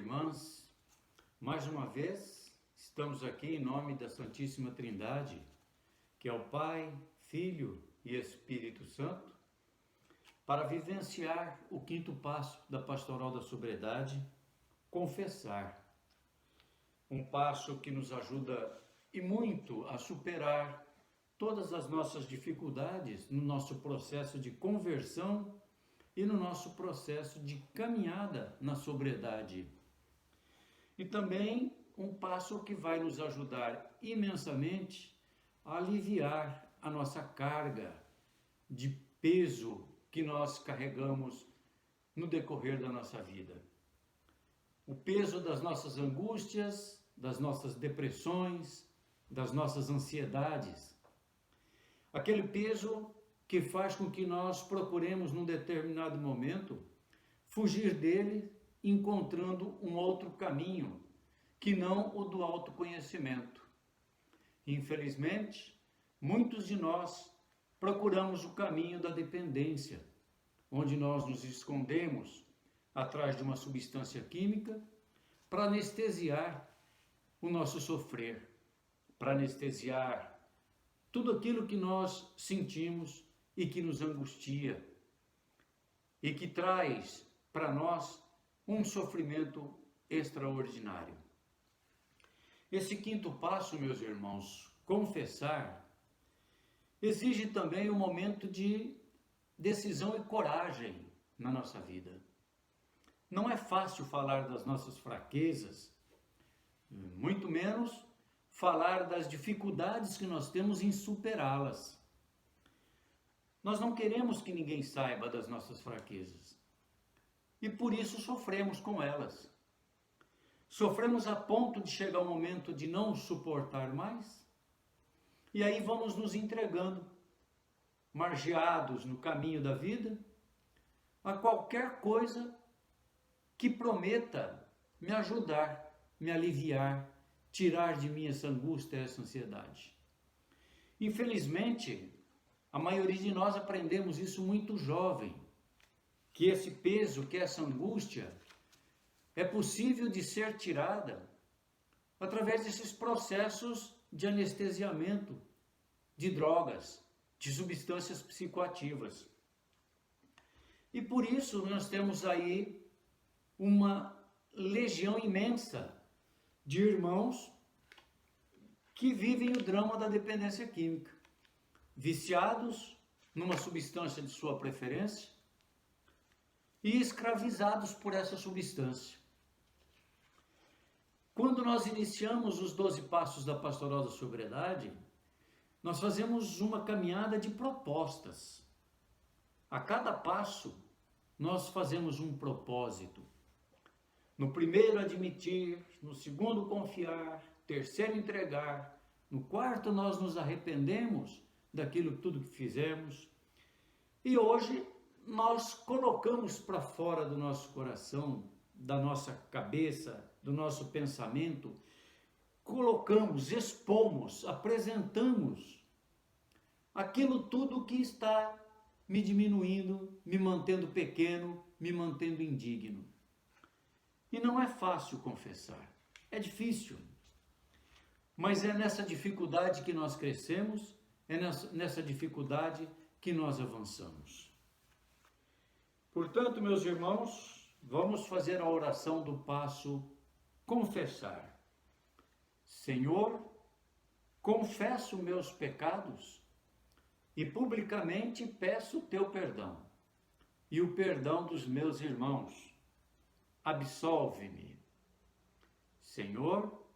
irmãs, mais uma vez estamos aqui em nome da Santíssima Trindade, que é o Pai, Filho e Espírito Santo, para vivenciar o quinto passo da Pastoral da Sobriedade, confessar. Um passo que nos ajuda e muito a superar todas as nossas dificuldades no nosso processo de conversão e no nosso processo de caminhada na sobriedade. E também um passo que vai nos ajudar imensamente a aliviar a nossa carga de peso que nós carregamos no decorrer da nossa vida. O peso das nossas angústias, das nossas depressões, das nossas ansiedades. Aquele peso que faz com que nós procuremos, num determinado momento, fugir dele, encontrando um outro caminho, que não o do autoconhecimento. Infelizmente, muitos de nós procuramos o caminho da dependência, onde nós nos escondemos atrás de uma substância química para anestesiar o nosso sofrer, para anestesiar tudo aquilo que nós sentimos e que nos angustia e que traz para nós um sofrimento extraordinário. Esse quinto passo, meus irmãos, confessar, exige também um momento de decisão e coragem na nossa vida. Não é fácil falar das nossas fraquezas, muito menos falar das dificuldades que nós temos em superá-las. Nós não queremos que ninguém saiba das nossas fraquezas e por isso sofremos com elas. Sofremos a ponto de chegar o momento de não suportar mais e aí vamos nos entregando, margeados no caminho da vida, a qualquer coisa que prometa me ajudar, me aliviar, tirar de mim essa angústia, essa ansiedade. Infelizmente, a maioria de nós aprendemos isso muito jovem, que esse peso, que essa angústia é possível de ser tirada através desses processos de anestesiamento, de drogas, de substâncias psicoativas. E por isso nós temos aí uma legião imensa de irmãos que vivem o drama da dependência química, viciados numa substância de sua preferência e escravizados por essa substância. Quando nós iniciamos os 12 passos da Pastoral da Sobriedade, nós fazemos uma caminhada de propostas. A cada passo, nós fazemos um propósito. No primeiro, admitir. No segundo, confiar. Terceiro, entregar. No quarto, nós nos arrependemos daquilo tudo que fizemos. E hoje, nós colocamos para fora do nosso coração, da nossa cabeça, do nosso pensamento, colocamos, expomos, apresentamos aquilo tudo que está me diminuindo, me mantendo pequeno, me mantendo indigno. E não é fácil confessar, é difícil. Mas é nessa dificuldade que nós crescemos, é nessa dificuldade que nós avançamos. Portanto, meus irmãos, vamos fazer a oração do passo confessar. Senhor, confesso meus pecados e publicamente peço teu perdão e o perdão dos meus irmãos. Absolve-me. Senhor,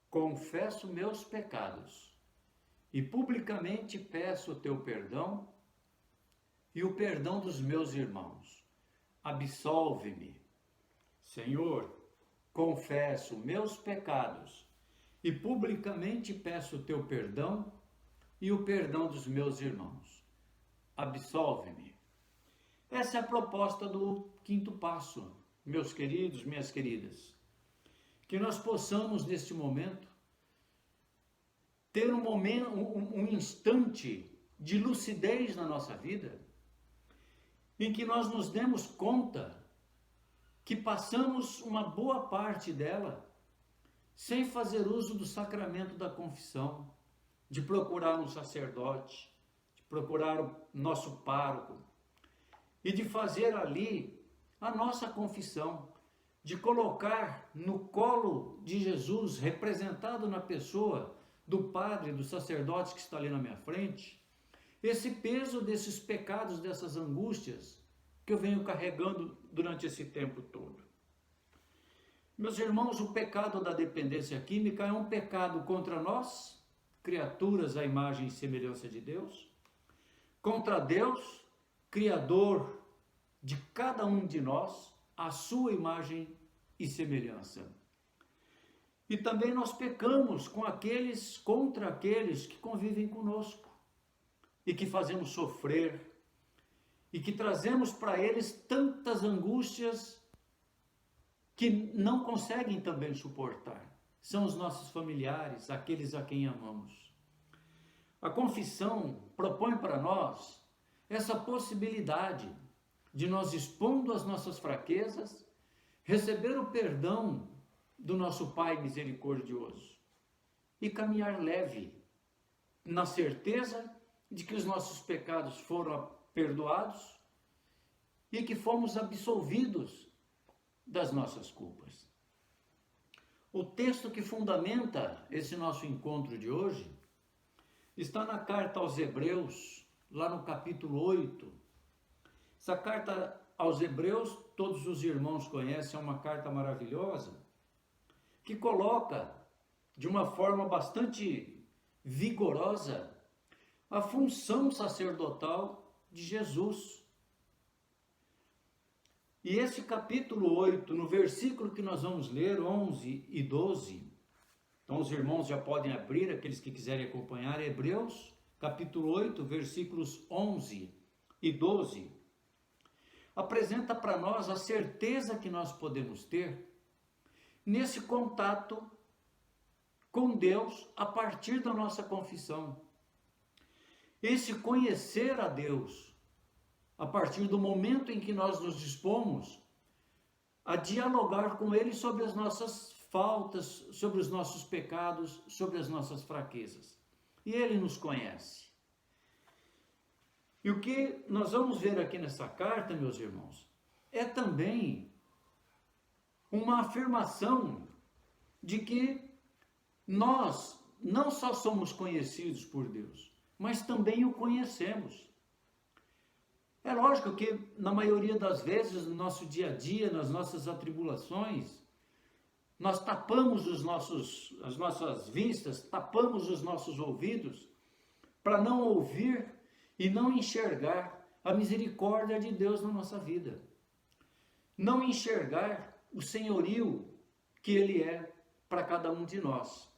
confesso meus pecados e publicamente peço o teu perdão e o perdão dos meus irmãos. Absolve-me. Senhor, confesso meus pecados e publicamente peço o teu perdão e o perdão dos meus irmãos. Absolve-me. Essa é a proposta do quinto passo, meus queridos, minhas queridas. Que nós possamos, neste momento, ter um instante de lucidez na nossa vida, em que nós nos demos conta que passamos uma boa parte dela sem fazer uso do sacramento da confissão, de procurar um sacerdote, de procurar o nosso pároco e de fazer ali a nossa confissão, de colocar no colo de Jesus, representado na pessoa do padre, do sacerdote que está ali na minha frente, esse peso desses pecados, dessas angústias que eu venho carregando durante esse tempo todo. Meus irmãos, o pecado da dependência química é um pecado contra nós, criaturas à imagem e semelhança de Deus, contra Deus, Criador de cada um de nós, a sua imagem e semelhança. E também nós pecamos contra aqueles que convivem conosco e que fazemos sofrer e que trazemos para eles tantas angústias que não conseguem também suportar. São os nossos familiares, aqueles a quem amamos. A confissão propõe para nós essa possibilidade de nós, expondo as nossas fraquezas, receber o perdão do nosso Pai misericordioso e caminhar leve, na certeza de que os nossos pecados foram perdoados e que fomos absolvidos das nossas culpas. O texto que fundamenta esse nosso encontro de hoje está na carta aos Hebreus, lá no capítulo 8. Essa carta aos Hebreus, todos os irmãos conhecem, é uma carta maravilhosa, que coloca de uma forma bastante vigorosa a função sacerdotal de Jesus. E esse capítulo 8, no versículo que nós vamos ler, 11 e 12, então os irmãos já podem abrir, aqueles que quiserem acompanhar, Hebreus, capítulo 8, versículos 11 e 12, apresenta para nós a certeza que nós podemos ter nesse contato com Deus a partir da nossa confissão. Esse conhecer a Deus a partir do momento em que nós nos dispomos a dialogar com Ele sobre as nossas faltas, sobre os nossos pecados, sobre as nossas fraquezas. E Ele nos conhece. E o que nós vamos ver aqui nessa carta, meus irmãos, é também uma afirmação de que nós não só somos conhecidos por Deus, mas também o conhecemos. É lógico que, na maioria das vezes, no nosso dia a dia, nas nossas atribulações, nós tapamos as nossas vistas, tapamos os nossos ouvidos, para não ouvir e não enxergar a misericórdia de Deus na nossa vida. Não enxergar o senhorio que Ele é para cada um de nós.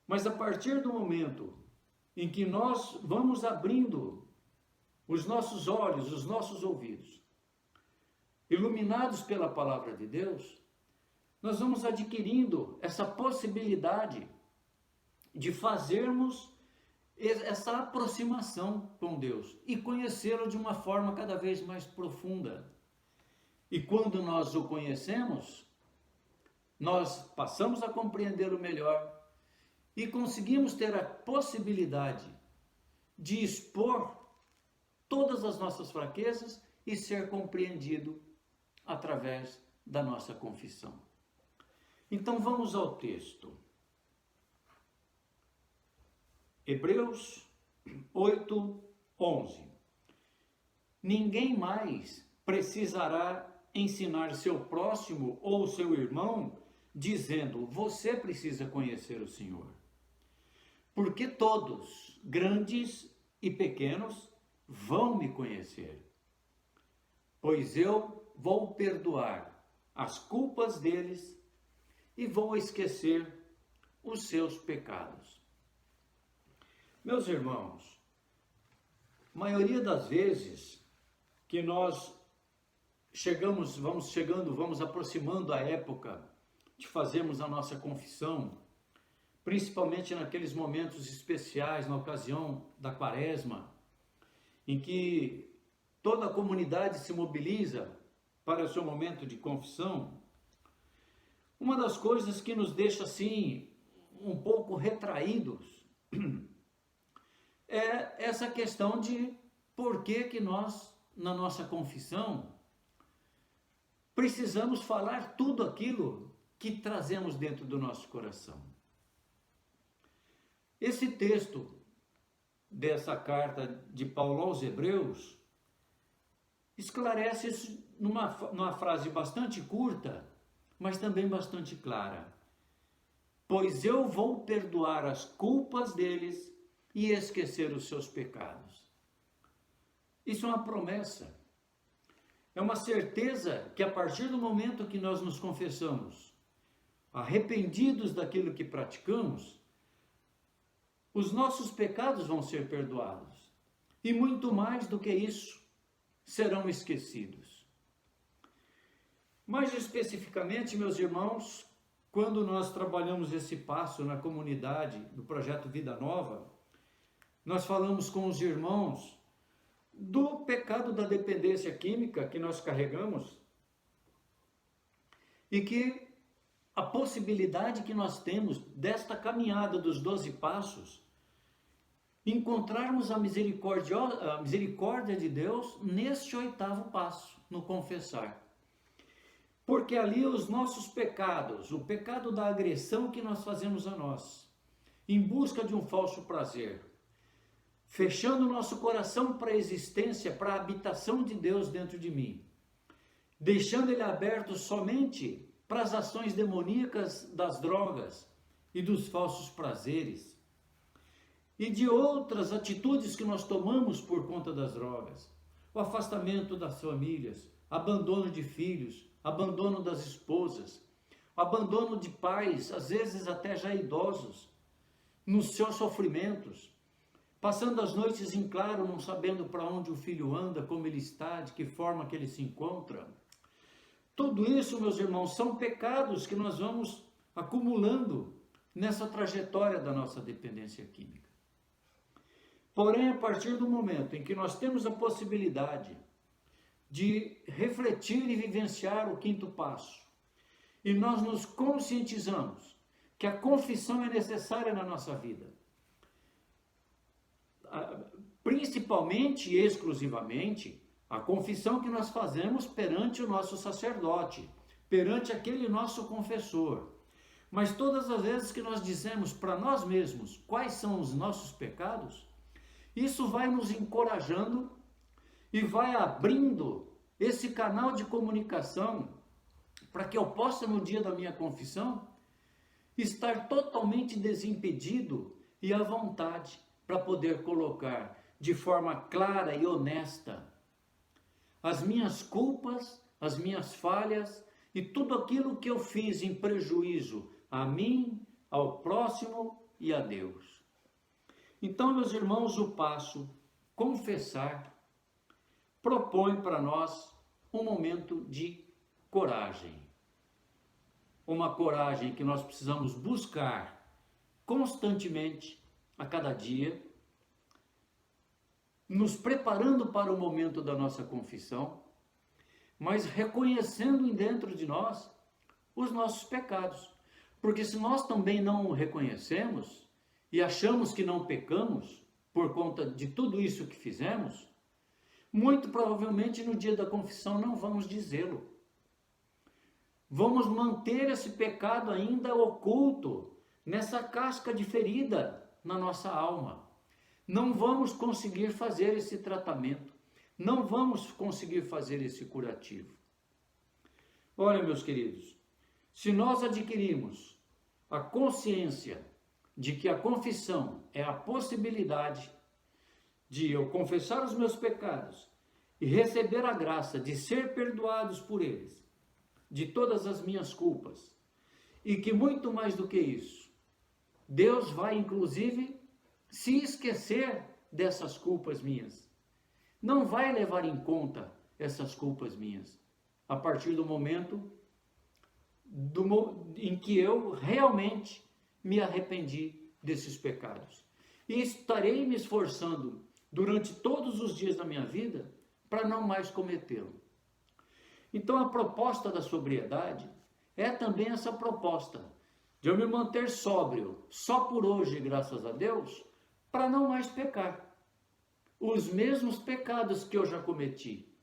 Mas a partir do momento em que nós vamos abrindo os nossos olhos, os nossos ouvidos, iluminados pela palavra de Deus, nós vamos adquirindo essa possibilidade de fazermos essa aproximação com Deus e conhecê-lo de uma forma cada vez mais profunda. E quando nós o conhecemos, nós passamos a compreendê-lo melhor e conseguimos ter a possibilidade de expor todas as nossas fraquezas e ser compreendido através da nossa confissão. Então vamos ao texto. Hebreus 8, 11. Ninguém mais precisará ensinar seu próximo ou seu irmão, dizendo: você precisa conhecer o Senhor. Porque todos, grandes e pequenos, vão me conhecer, pois eu vou perdoar as culpas deles e vou esquecer os seus pecados. Meus irmãos, a maioria das vezes que nós vamos aproximando a época de fazermos a nossa confissão, principalmente naqueles momentos especiais, na ocasião da Quaresma, em que toda a comunidade se mobiliza para o seu momento de confissão, uma das coisas que nos deixa assim um pouco retraídos é essa questão de por que nós, na nossa confissão, precisamos falar tudo aquilo que trazemos dentro do nosso coração. Esse texto dessa carta de Paulo aos Hebreus esclarece isso numa frase bastante curta, mas também bastante clara. Pois eu vou perdoar as culpas deles e esquecer os seus pecados. Isso é uma promessa. É uma certeza que a partir do momento que nós nos confessamos arrependidos daquilo que praticamos, os nossos pecados vão ser perdoados. E muito mais do que isso, serão esquecidos. Mais especificamente, meus irmãos, quando nós trabalhamos esse passo na comunidade do Projeto Vida Nova, nós falamos com os irmãos do pecado da dependência química que nós carregamos e que a possibilidade que nós temos desta caminhada dos 12 passos, encontrarmos a misericórdia de Deus neste 8º passo, no confessar. Porque ali os nossos pecados, o pecado da agressão que nós fazemos a nós, em busca de um falso prazer, fechando o nosso coração para a existência, para a habitação de Deus dentro de mim, deixando ele aberto somente para as ações demoníacas das drogas e dos falsos prazeres, e de outras atitudes que nós tomamos por conta das drogas, o afastamento das famílias, abandono de filhos, abandono das esposas, abandono de pais, às vezes até já idosos, nos seus sofrimentos, passando as noites em claro, não sabendo para onde o filho anda, como ele está, de que forma que ele se encontra. Tudo isso, meus irmãos, são pecados que nós vamos acumulando nessa trajetória da nossa dependência química. Porém, a partir do momento em que nós temos a possibilidade de refletir e vivenciar o 5º passo, e nós nos conscientizamos que a confissão é necessária na nossa vida, principalmente e exclusivamente a confissão que nós fazemos perante o nosso sacerdote, perante aquele nosso confessor. Mas todas as vezes que nós dizemos para nós mesmos quais são os nossos pecados, isso vai nos encorajando e vai abrindo esse canal de comunicação para que eu possa, no dia da minha confissão, estar totalmente desimpedido e à vontade para poder colocar de forma clara e honesta as minhas culpas, as minhas falhas e tudo aquilo que eu fiz em prejuízo a mim, ao próximo e a Deus. Então, meus irmãos, o passo confessar propõe para nós um momento de coragem. Uma coragem que nós precisamos buscar constantemente, a cada dia, nos preparando para o momento da nossa confissão, mas reconhecendo dentro de nós os nossos pecados. Porque se nós também não o reconhecemos e achamos que não pecamos por conta de tudo isso que fizemos, muito provavelmente no dia da confissão não vamos dizê-lo. Vamos manter esse pecado ainda oculto nessa casca de ferida na nossa alma. Não vamos conseguir fazer esse tratamento, não vamos conseguir fazer esse curativo. Olha, meus queridos, se nós adquirimos a consciência de que a confissão é a possibilidade de eu confessar os meus pecados e receber a graça de ser perdoados por eles, de todas as minhas culpas, e que muito mais do que isso, Deus vai inclusive se esquecer dessas culpas minhas, não vai levar em conta essas culpas minhas, a partir do momento em que eu realmente me arrependi desses pecados. E estarei me esforçando durante todos os dias da minha vida para não mais cometê-lo. Então a proposta da sobriedade é também essa proposta de eu me manter sóbrio só por hoje, graças a Deus, para não mais pecar os mesmos pecados que eu já cometi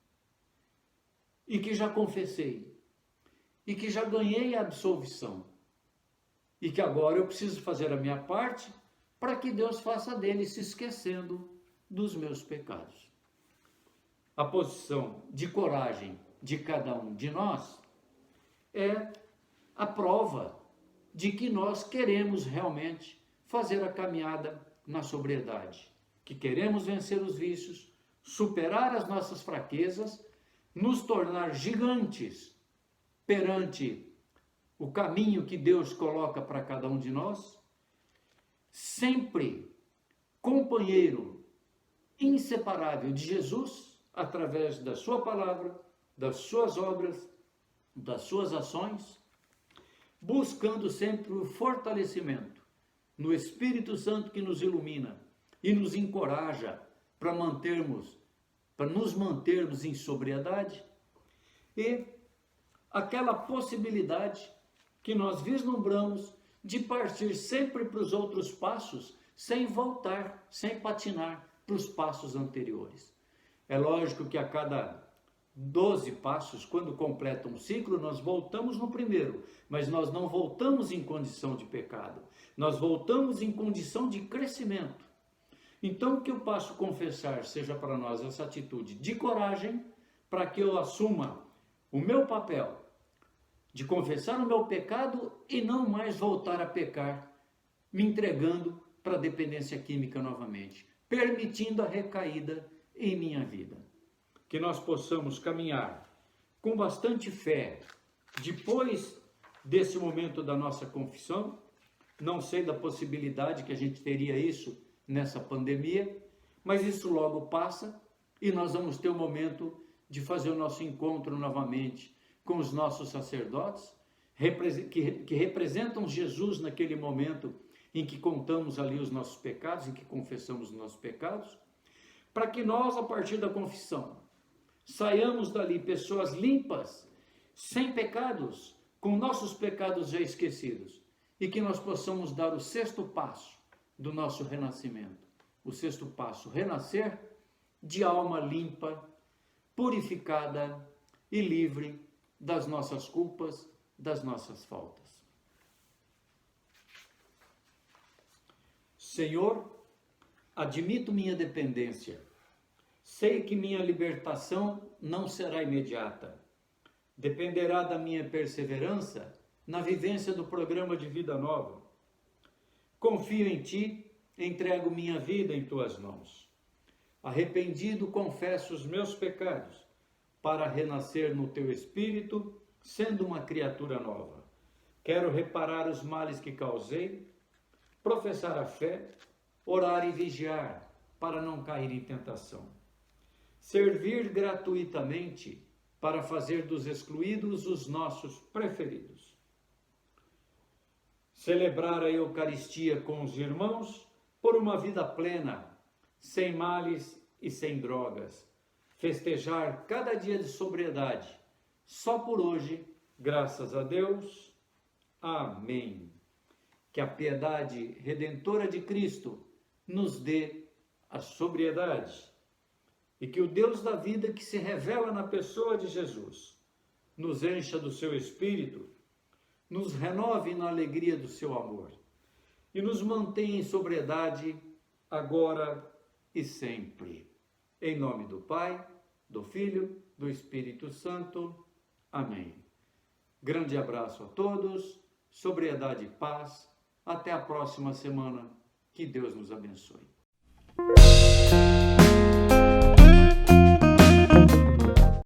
e que já confessei e que já ganhei a absolvição e que agora eu preciso fazer a minha parte para que Deus faça dele, se esquecendo dos meus pecados. A posição de coragem de cada um de nós é a prova de que nós queremos realmente fazer a caminhada na sobriedade, que queremos vencer os vícios, superar as nossas fraquezas, nos tornar gigantes perante o caminho que Deus coloca para cada um de nós, sempre companheiro inseparável de Jesus, através da sua palavra, das suas obras, das suas ações, buscando sempre o fortalecimento no Espírito Santo que nos ilumina e nos encoraja para nos mantermos em sobriedade, e aquela possibilidade que nós vislumbramos de partir sempre para os outros passos, sem voltar, sem patinar para os passos anteriores. É lógico que a cada 12 passos, quando completa um ciclo, nós voltamos no primeiro, mas nós não voltamos em condição de pecado, nós voltamos em condição de crescimento. Então, que eu passo a confessar seja para nós essa atitude de coragem, para que eu assuma o meu papel de confessar o meu pecado e não mais voltar a pecar, me entregando para a dependência química novamente, permitindo a recaída em minha vida. Que nós possamos caminhar com bastante fé depois desse momento da nossa confissão. Não sei da possibilidade que a gente teria isso nessa pandemia, mas isso logo passa e nós vamos ter o momento de fazer o nosso encontro novamente com os nossos sacerdotes, que representam Jesus naquele momento em que contamos ali os nossos pecados, em que confessamos os nossos pecados, para que nós, a partir da confissão, saiamos dali pessoas limpas, sem pecados, com nossos pecados já esquecidos, e que nós possamos dar o sexto passo do nosso renascimento. O sexto passo, renascer de alma limpa, purificada e livre das nossas culpas, das nossas faltas. Senhor, admito minha dependência. Sei que minha libertação não será imediata. Dependerá da minha perseverança na vivência do programa de vida nova. Confio em Ti, entrego minha vida em Tuas mãos. Arrependido, confesso os meus pecados, para renascer no Teu Espírito, sendo uma criatura nova. Quero reparar os males que causei, professar a fé, orar e vigiar, para não cair em tentação. Servir gratuitamente, para fazer dos excluídos os nossos preferidos. Celebrar a Eucaristia com os irmãos por uma vida plena, sem males e sem drogas. Festejar cada dia de sobriedade, só por hoje, graças a Deus. Amém. Que a piedade redentora de Cristo nos dê a sobriedade e que o Deus da vida que se revela na pessoa de Jesus nos encha do seu Espírito, nos renove na alegria do seu amor e nos mantenha em sobriedade agora e sempre. Em nome do Pai, do Filho, do Espírito Santo. Amém. Grande abraço a todos, sobriedade e paz. Até a próxima semana. Que Deus nos abençoe.